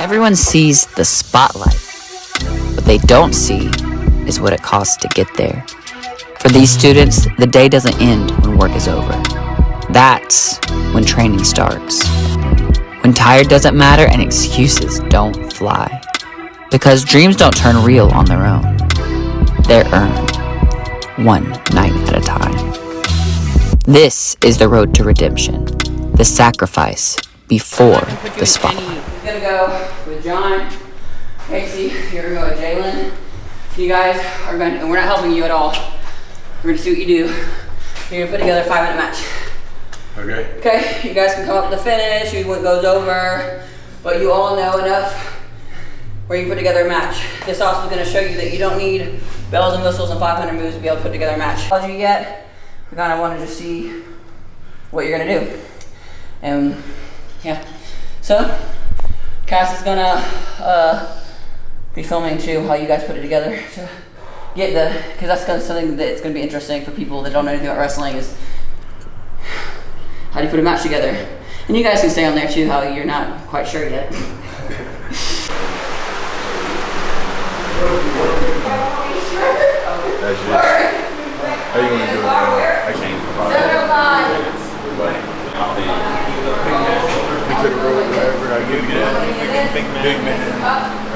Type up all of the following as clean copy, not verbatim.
Everyone sees the spotlight. What they don't see is what it costs to get there. For these students, the day doesn't end when work is over. That's when training starts. When tired doesn't matter and excuses don't fly. Because dreams don't turn real on their own. They're earned, one night at a time. This is the road to redemption. The sacrifice before the spotlight. He's gonna go with John, Casey, you're gonna go with Jalen. You guys are gonna, and we're not helping you at all. We're gonna see what you do. You're gonna put together a 5-minute match. Okay. Okay, you guys can come up to the finish, who goes over, but you all know enough where you put together a match. This also is gonna show you that you don't need bells and whistles and 500 moves to be able to put together a match. Yet, we kinda wanna just see what you're gonna do. And yeah, so Cass is gonna be filming too how you guys put it together to get because that's kind of something that's gonna be interesting for people that don't know anything about wrestling is how do you put a match together. And you guys can stay on there too, how you're not quite sure yet. How you gonna do it? I can't. 7:05. To the road, wherever I get it. Big man.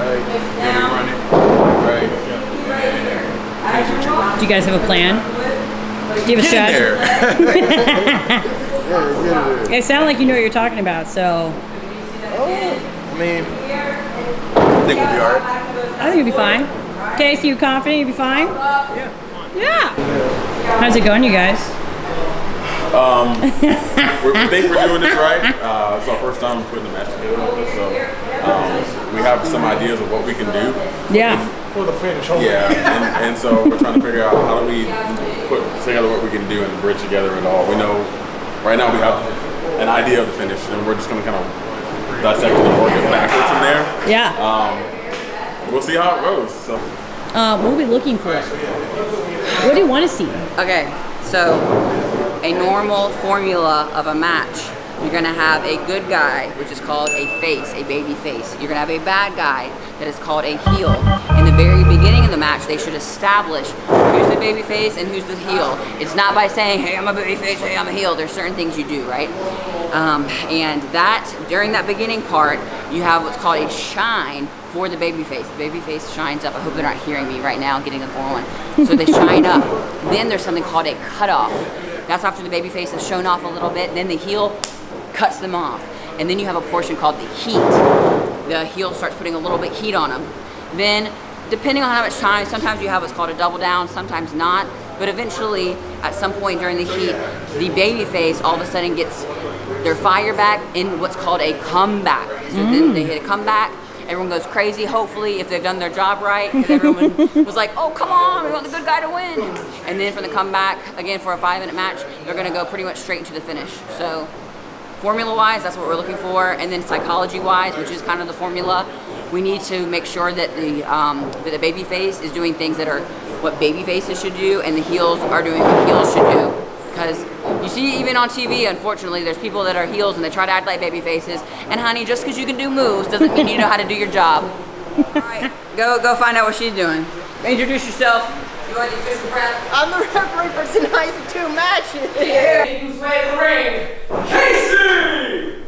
Right. Then we run it. Right. Do you guys have a plan? Do you have a strategy? It sounds like you know what you're talking about, so. I mean, I think we'll be alright. I think you'll be fine. Okay, so you confident you'll be fine? Yeah. How's it going, you guys? We think we're doing this right. It's our first time putting the match together like this, so we have some ideas of what we can do. Yeah. For the finish. Yeah, and so we're trying to figure out how do we put together what we can do and bridge together it all. We know right now we have an idea of the finish, and we're just going to kind of dissect it and work it backwards from there. Yeah. We'll see how it goes. So. What are we looking for? What do you want to see? Okay, so a normal formula of a match. You're gonna have a good guy, which is called a face, a baby face. You're gonna have a bad guy that is called a heel. In the very beginning of the match, they should establish who's the baby face and who's the heel. It's not by saying, hey, I'm a baby face, hey, I'm a heel. There's certain things you do, right? And that, during that beginning part, you have what's called a shine for the baby face. The baby face shines up. I hope they're not hearing me right now, getting a 4-1. So they shine up. Then there's something called a cutoff. That's after the baby face is shown off a little bit. Then the heel cuts them off. And then you have a portion called the heat. The heel starts putting a little bit heat on them. Then, depending on how much time, sometimes you have what's called a double down, sometimes not. But eventually, at some point during the heat, the baby face all of a sudden gets their fire back in what's called a comeback. So then they hit a comeback. Everyone goes crazy, hopefully, if they've done their job right, because everyone was like, oh, come on, we want the good guy to win. And then for the comeback, again, for a 5-minute match, they're going to go pretty much straight into the finish. So formula-wise, that's what we're looking for. And then psychology-wise, which is kind of the formula, we need to make sure that the baby face is doing things that are what baby faces should do, and the heels are doing what heels should do. Because you see, even on TV, unfortunately, there's people that are heels and they try to act like baby faces. And honey, just because you can do moves doesn't mean you know how to do your job. All right, go find out what she's doing. Introduce yourself. You want the official breath? I'm the referee for tonight's 2 matches. Yeah. Who's playing the ring? Casey!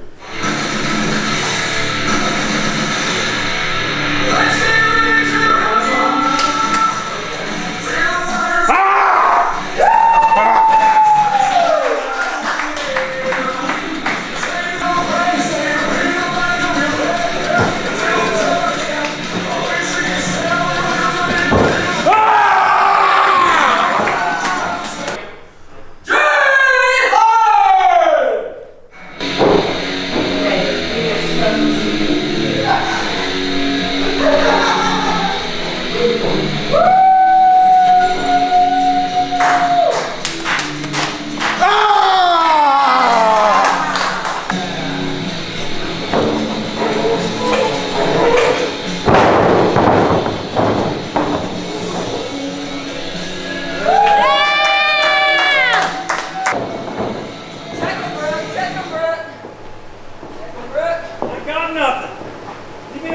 I got nothing. Leave me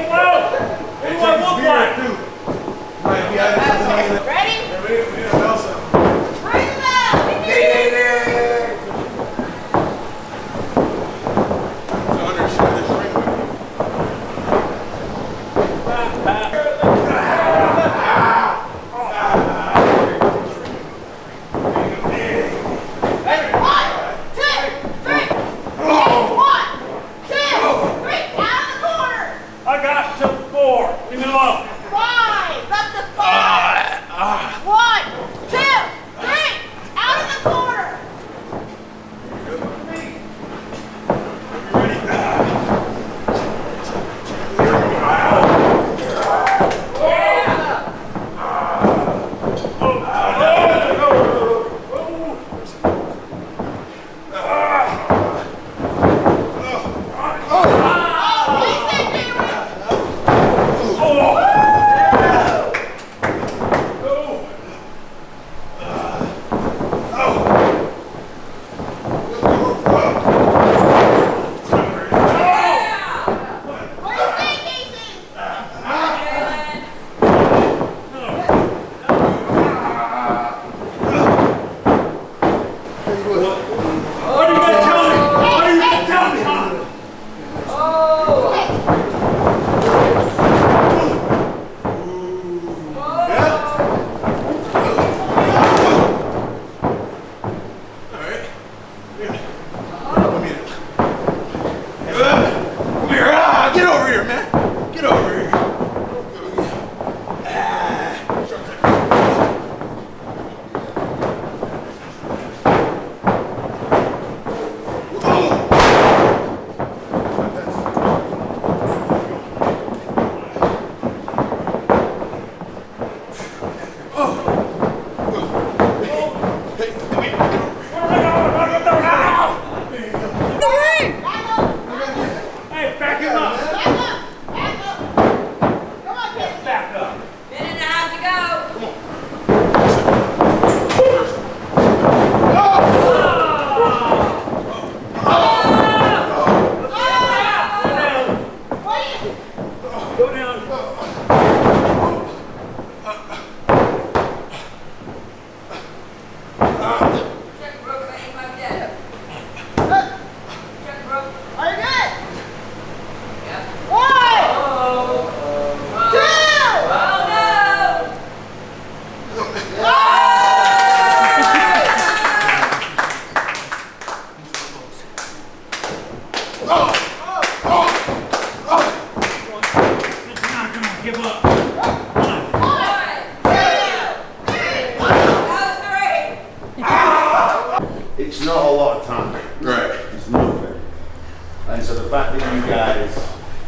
And so the fact that you guys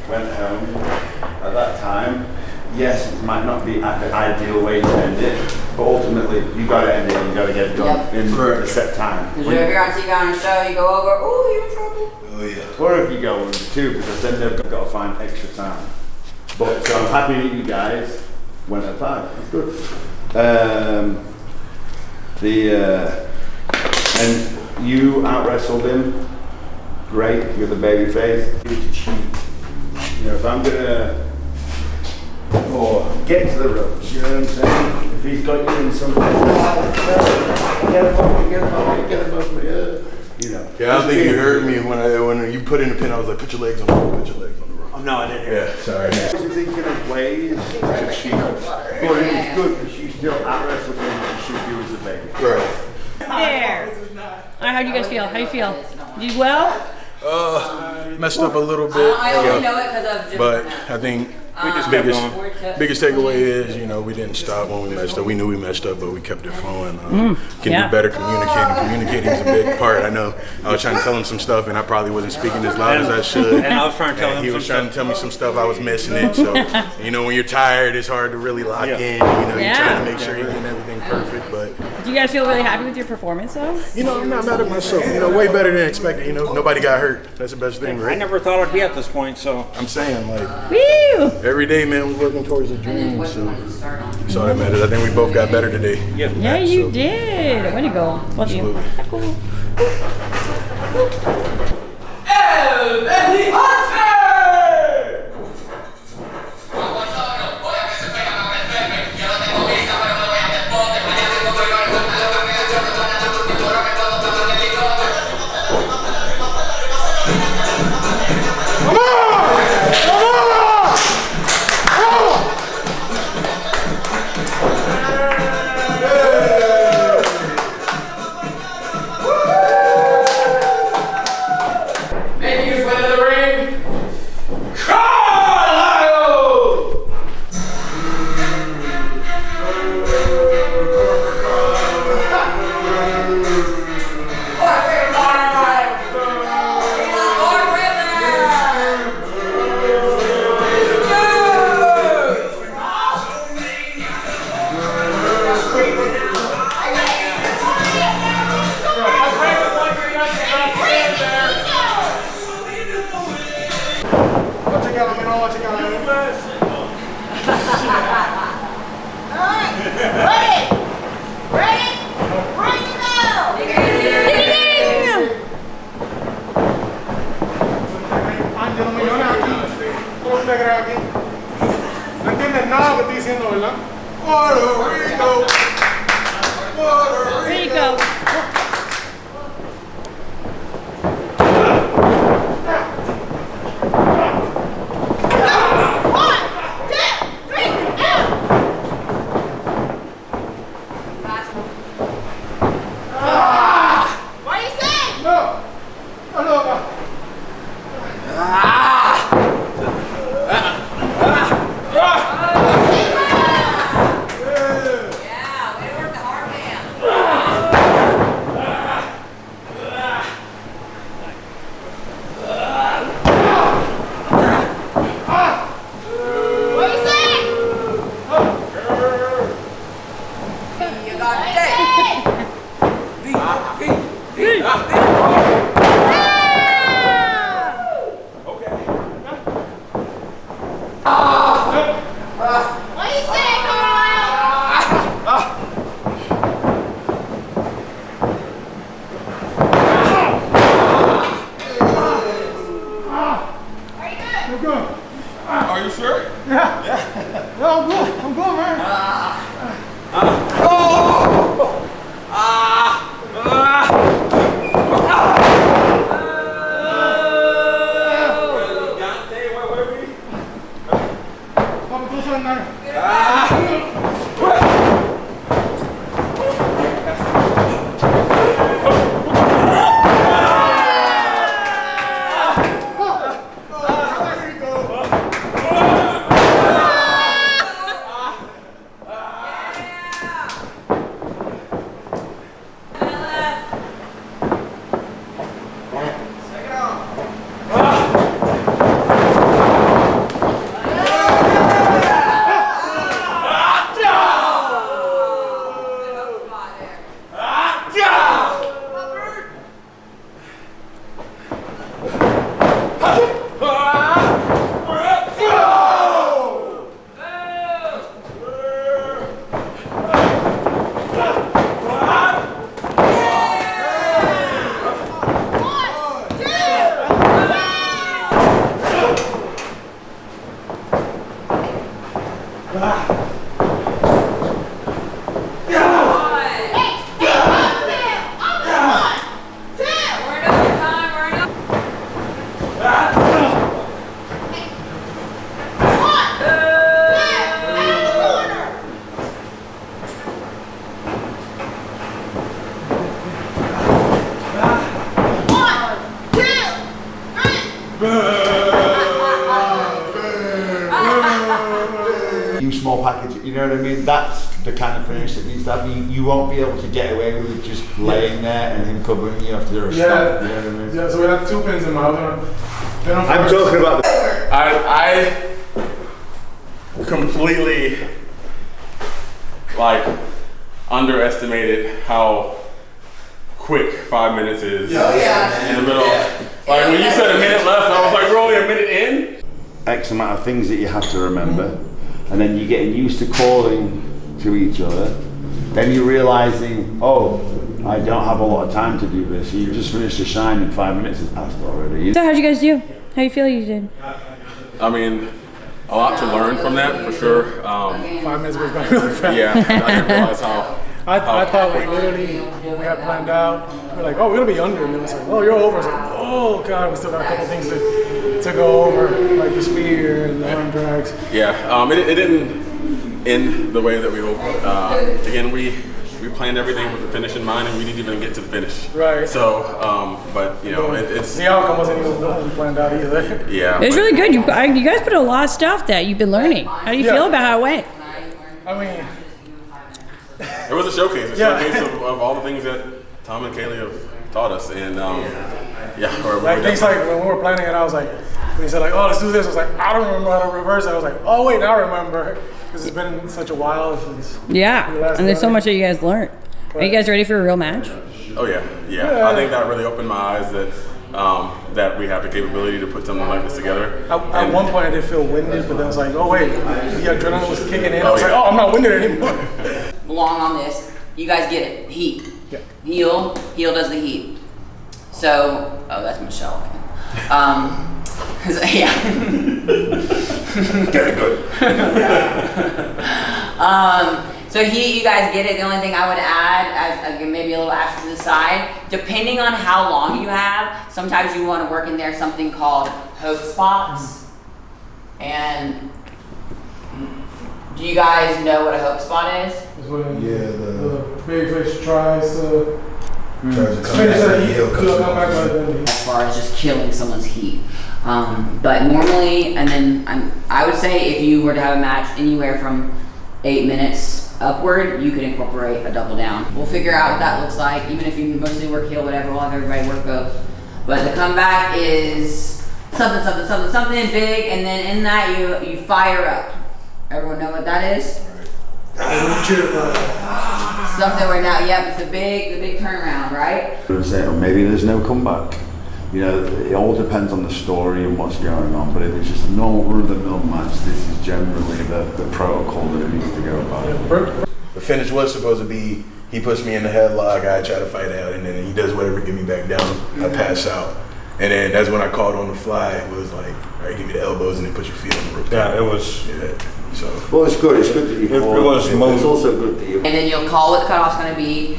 went home at that time, yes, it might not be at the ideal way to end it, but ultimately you got to end it and you got to get it done in a set time. Because if you're on TV on a show, you go over, oh, you're in trouble. Oh yeah. Or if you go over two, because then they've got to find extra time. But so I'm happy that you guys went at 5. That's good. And you out wrestled him. Great. You're the baby face. You know, if I'm gonna get to the ropes, you know what I'm saying? If he's got you in something, get him off me, you know. Yeah, I don't think you heard me when you put in the pin. I was like, put your legs on the rope, put your legs on the rope. Oh no, I didn't hear. Yeah, sorry. I was thinking of ways to cheat, but it was good because you still out wrestled him and shoot you as a baby. Right. There. All right, how do you guys feel? How do you feel? You well? Messed up a little bit. I only know it because of but I think biggest takeaway is, you know, we didn't stop when we messed up. We knew we messed up, but we kept it flowing. Can do better communicating. Communicating is a big part. I know I was trying to tell him some stuff, and I probably wasn't speaking as loud as I should. And I was trying to tell him he was trying to tell me some stuff. I was missing it. So, you know, when you're tired, it's hard to really lock in. You know, you're trying to make sure you're getting everything perfect. But do you guys feel really happy with your performance, though? you know, I'm not mad at myself. You know, way better than expected. You know, nobody got hurt. That's the best thing, right? I never thought I'd be at this point, so I'm saying, like, Woo! every day, man, we're working towards a dream. So that's all that matters. I think we both got better today. Yeah, you did. Way to go. Love you. Absolutely. Making his way to the ring, Carlisle! No entiendes nada que estoy diciendo, ¿verdad? Puerto Rico. Puerto Rico. Are you sure? Yeah. No, I'm good. I'm good, man. You small package, you know what I mean? That's the kind of finish that needs to happen. You won't be able to get away with it just laying there and him covering you after a stop. You know what I mean? Yeah, so we have 2 pins in my house. I'm talking about the... I completely like underestimated how quick 5 minutes is. Oh yeah. In the middle. Like when you said a minute left, I was like, we're only a minute in? X amount of things that you have to remember, and then you're getting used to calling to each other. Then you're realizing, oh, I don't have a lot of time to do this. You just finished a shine and 5 minutes has passed already. So how'd you guys do? How you feel you did? I mean, a lot to learn from that for sure. 5 minutes was going really fast. Yeah, I didn't realize how. I thought like literally we had planned out. We're like, oh, we're gonna be under, and then it's like, oh, you're over. It's like, oh god, we still got a couple things to go over, like the spear and the arm drags. Yeah, it didn't end the way that we hoped. Again, we planned everything with the finish in mind, and we didn't even get to the finish. Right. So, but you know, it's the outcome wasn't even planned out either. Yeah. It was really good. You guys put a lot of stuff that you've been learning. How do you feel about how it went? I mean, it was a showcase. Showcase of all the things that Tom and Kaylee have taught us, and like things like when we were planning it, I was like, when he said like, oh, let's do this, I was like, I don't remember how to reverse it. I was like, oh wait, now I remember, because it's been such a while since. Yeah, and there's so much that you guys learned. Are you guys ready for a real match? Oh yeah. I think that really opened my eyes that that we have the capability to put something like this together. At one point I did feel winded, but then I was like, oh wait, the adrenaline was kicking in. I was like, oh, I'm not winded anymore. Belong on this. You guys get it. Heat. Yeah. Heel does the heat. So, oh, that's Michelle. Yeah. Very good. So heat, you guys get it. The only thing I would add, as maybe a little asterisk to the side, depending on how long you have, sometimes you want to work in there something called hope spots. And do you guys know what a hope spot is? The big fish tries to Finish that heat. As far as just killing someone's heat. But normally, and then I would say if you were to have a match anywhere from 8 minutes upward, you could incorporate a double down. We'll figure out what that looks like. Even if you mostly work heel, whatever, we'll have everybody work both. But the comeback is something big, and then in that you fire up. Everyone know what that is? Something where now, yep, it's the big turnaround, right? Or maybe there's no comeback. You know, it all depends on the story and what's going on, but if it's just a normal run-of-the-mill match, this is generally the protocol that it needs to go about. The finish was supposed to be, he puts me in the headlock, I try to fight out, and then he does whatever to get me back down, I pass out. And then that's when I called on the fly. It was like, all right, give me the elbows and then put your feet on the rope. Yeah, it was. Yeah. So. Well, it's good. It's good that you call it. Was it's also good that you. And then you'll call what the cutoff's going to be.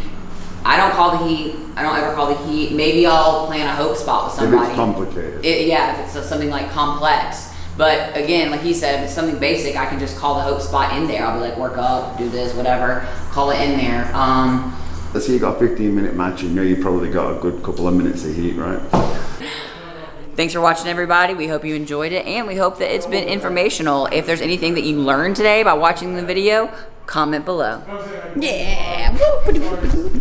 I don't call the heat. I don't ever call the heat. Maybe I'll plan a hope spot with somebody. If it's complicated. If it's something like complex. But again, like he said, if it's something basic, I can just call the hope spot in there. I'll be like, work up, do this, whatever. Call it in there. Let's say you got a 15-minute match. You know you probably got a good couple of minutes of heat, right? Thanks for watching, everybody. We hope you enjoyed it, and we hope that it's been informational. If there's anything that you learned today by watching the video, comment below. Yeah.